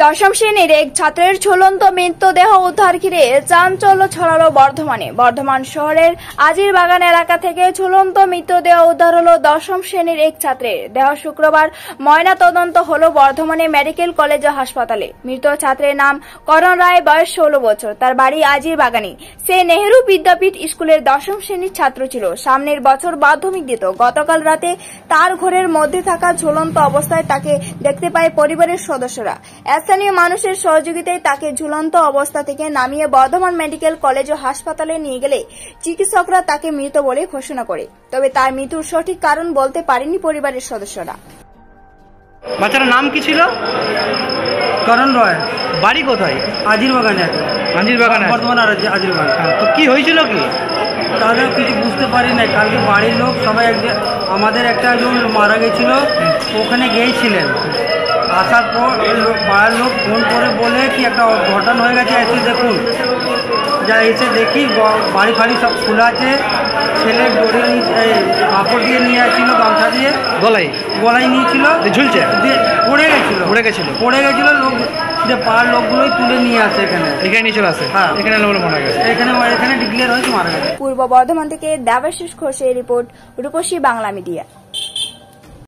দশম শ্রেণীর এক ছাত্রের ঝুলন্ত মৃতদেহ উদ্ধার ঘিরে চাঞ্চল্য ছড়ালো বর্ধমানে। বর্ধমান শহরের আজিরবাগান এলাকা থেকে ঝুলন্ত মৃতদেহ উদ্ধার হলো দশম শ্রেণীর এক ছাত্রের দেহ। শুক্রবার ময়না তদন্ত হলো বর্ধমানে মেডিকেল কলেজ ও হাসপাতালে। মৃত ছাত্রের নাম করণ রায়, বয়স 16 বছর। তার বাড়ি আজিরবাগানে। সে নেহেরু বিদ্যাপীঠ স্কুলের দশম শ্রেণীর ছাত্র ছিল। সামনের বছর মাধ্যমিক দিত। গতকাল রাতে তার ঘরের মধ্যে থাকা ঝুলন্ত অবস্থায় তাকে দেখতে পায় পরিবারের সদস্যরা। স্থানীয় মানুষের সহযোগিতায় তাকে ঝুলন্ত অবস্থা থেকে নামিয়ে বর্ধমান মেডিকেল কলেজ ও হাসপাতালে নিয়ে গেলে চিকিৎসকরা তাকে মৃত বলে ঘোষণা করে। তবে তার মৃত্যুর সঠিক কারণ বলতে পারেনি পরিবারের সদস্যরা। বাচ্চার নাম কি ছিল? করণ রয়। বাড়ি কোথায়? আজিরবাগানে। আজিরবাগানে, বর্ধমান আজিরবাগান। তো কি হয়েছিল কি? তাদের কিছু বুঝতে পারি না। কালকে বাড়ির লোক সবাই আমাদের একটা জন মারা গেছিল, ওখানে গিয়েছিলেন। আসার পর পাড়ার লোক ফোন করে বলে কি একটা ঘটনা হয়ে গেছে, এসে দেখুন। যা এসে দেখি বাড়ি ফাড়ি সব খোলা আছে। ছেলে দড়ি কাপড় দিয়ে নিয়ে আসছিল, গামছা দিয়ে গলায় নিয়েছিল, ঝুলছে, পড়ে গেছিল। লোক পাড়ার লোকগুলোই তুলে নিয়ে আসে এখানে নিয়ে চলে আসে। হ্যাঁ, এখানে ডিক্লেয়ার হয়েছে মারা গেছে। পূর্ব বর্ধমান থেকে দেবাশিস ঘোষের রিপোর্ট, রূপসী বাংলা মিডিয়া।